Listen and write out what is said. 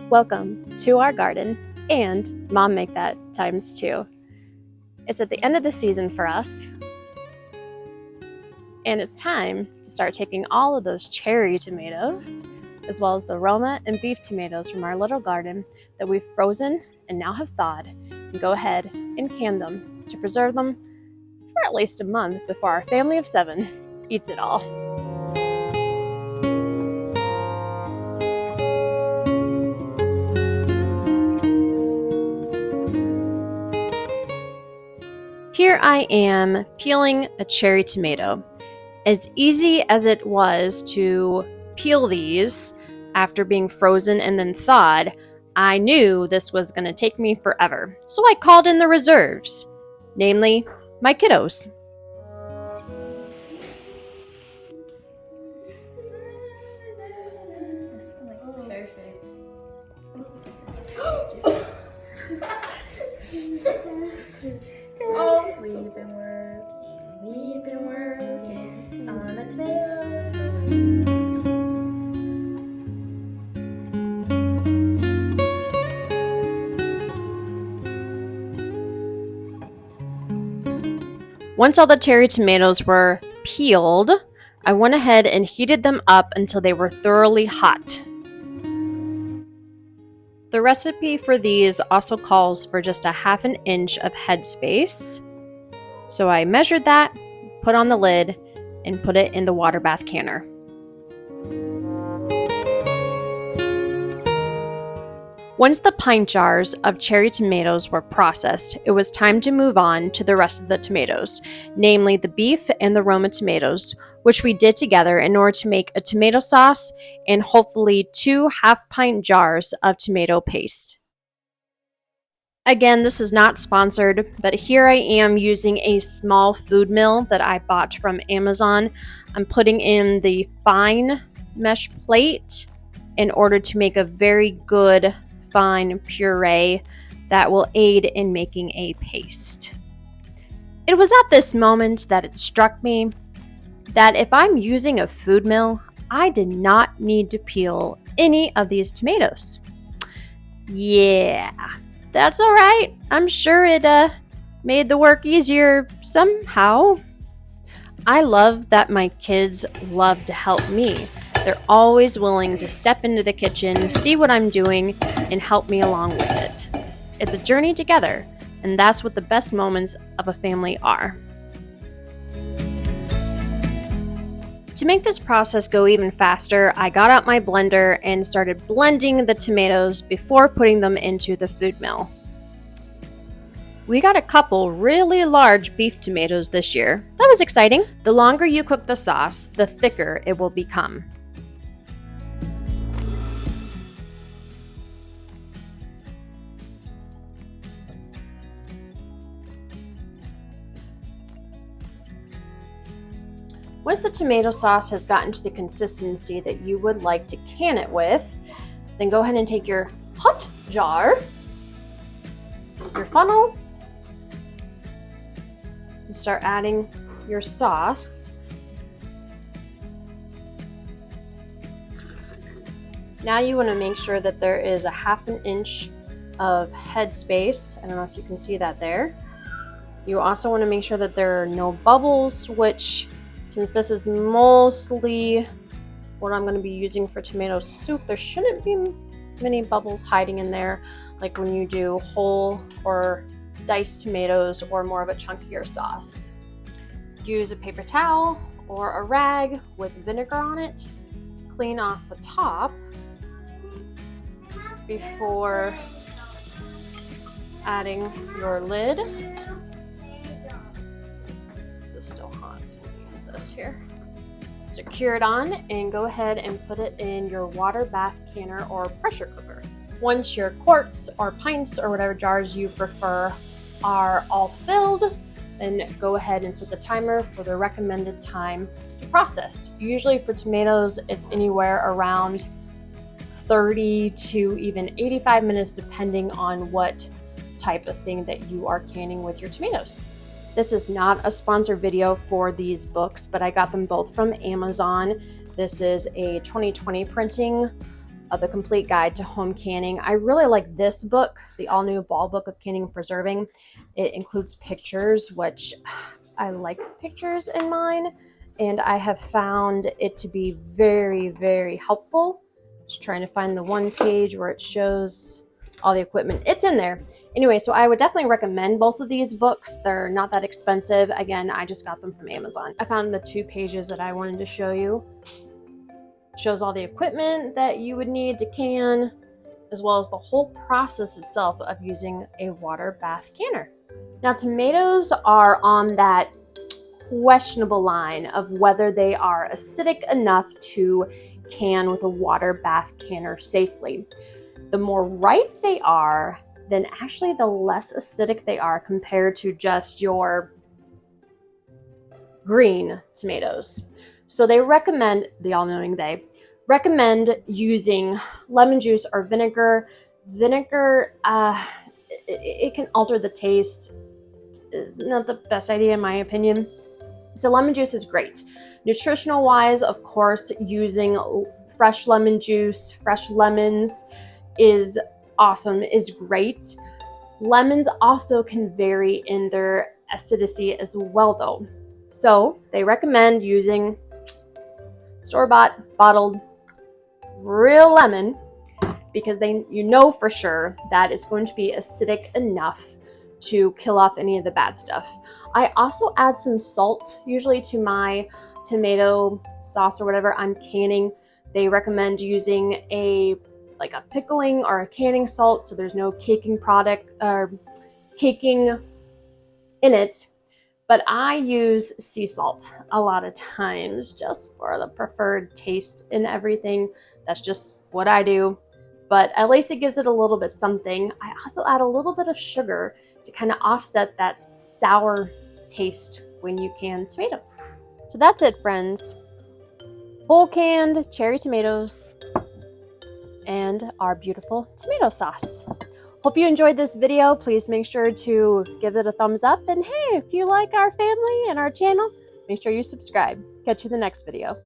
Welcome to our garden and Mom Make That ×2. It's at the end of the season for us, and it's time to start taking all of those cherry tomatoes, as well as the Roma and beef tomatoes from our little garden that we've frozen and now have thawed, and go ahead and can them to preserve them for at least a month before our family of 7 eats it all. Here I am peeling a cherry tomato. As easy as it was to peel these after being frozen and then thawed, I knew this was going to take me forever. So I called in the reserves, namely my kiddos. Perfect. Oh, we've been working on a tomato. Once all the cherry tomatoes were peeled, I went ahead and heated them up until they were thoroughly hot. The recipe for these also calls for just a ½ inch of headspace. So I measured that, put on the lid, and put it in the water bath canner. Once the pint jars of cherry tomatoes were processed, it was time to move on to the rest of the tomatoes, namely the beef and the Roma tomatoes, which we did together in order to make a tomato sauce and hopefully 2 half-pint jars of tomato paste. Again, this is not sponsored, but here I am using a small food mill that I bought from Amazon. I'm putting in the fine mesh plate in order to make a very good fine puree that will aid in making a paste. It was at this moment that it struck me that if I'm using a food mill, I did not need to peel any of these tomatoes. Yeah, that's all right. I'm sure it made the work easier somehow. I love that my kids love to help me. They're always willing to step into the kitchen, see what I'm doing, and help me along with it. It's a journey together, and that's what the best moments of a family are. To make this process go even faster, I got out my blender and started blending the tomatoes before putting them into the food mill. We got a couple really large beef tomatoes this year. That was exciting. The longer you cook the sauce, the thicker it will become. Once the tomato sauce has gotten to the consistency that you would like to can it with, then go ahead and take your hot jar, your funnel, and start adding your sauce. Now you want to make sure that there is a ½ inch of headspace. I don't know if you can see that there. You also want to make sure that there are no bubbles, which, since this is mostly what I'm going to be using for tomato soup, there shouldn't be many bubbles hiding in there, like when you do whole or diced tomatoes or more of a chunkier sauce. Use a paper towel or a rag with vinegar on it. Clean off the top before adding your lid. This is still hot, so we'll use this here. Secure it on and go ahead and put it in your water bath canner or pressure cooker. Once your quarts or pints or whatever jars you prefer are all filled, then go ahead and set the timer for the recommended time to process. Usually for tomatoes, it's anywhere around 30 to even 85 minutes, depending on what type of thing that you are canning with your tomatoes. This is not a sponsored video for these books, but I got them both from Amazon. This is a 2020 printing The Complete Guide to Home Canning. I really like this book, the all new Ball Book of Canning and Preserving. It includes pictures, which I like pictures in mine, and I have found it to be very, very helpful. Just trying to find the one page where it shows all the equipment. It's in there. Anyway, so I would definitely recommend both of these books. They're not that expensive. Again, I just got them from Amazon. I found the 2 pages that I wanted to show you. Shows all the equipment that you would need to can, as well as the whole process itself of using a water bath canner. Now, tomatoes are on that questionable line of whether they are acidic enough to can with a water bath canner safely. The more ripe they are, then actually the less acidic they are compared to just your green tomatoes. So they recommend, the all-knowing they, recommend using lemon juice or vinegar. Vinegar, it can alter the taste. It's not the best idea in my opinion. So lemon juice is great. Nutritional wise, of course, using fresh lemon juice, fresh lemons is awesome, is great. Lemons also can vary in their acidity as well though. So they recommend using store-bought, bottled, real lemon, because you know for sure that it's going to be acidic enough to kill off any of the bad stuff. I also add some salt usually to my tomato sauce or whatever I'm canning. They recommend using a pickling or a canning salt, so there's no caking product or caking in it. But I use sea salt a lot of times just for the preferred taste in everything. That's just what I do. But at least it gives it a little bit something. I also add a little bit of sugar to kind of offset that sour taste when you can tomatoes. So that's it, friends. Whole canned cherry tomatoes and our beautiful tomato sauce. Hope you enjoyed this video. Please make sure to give it a thumbs up. And hey, if you like our family and our channel, make sure you subscribe. Catch you in the next video.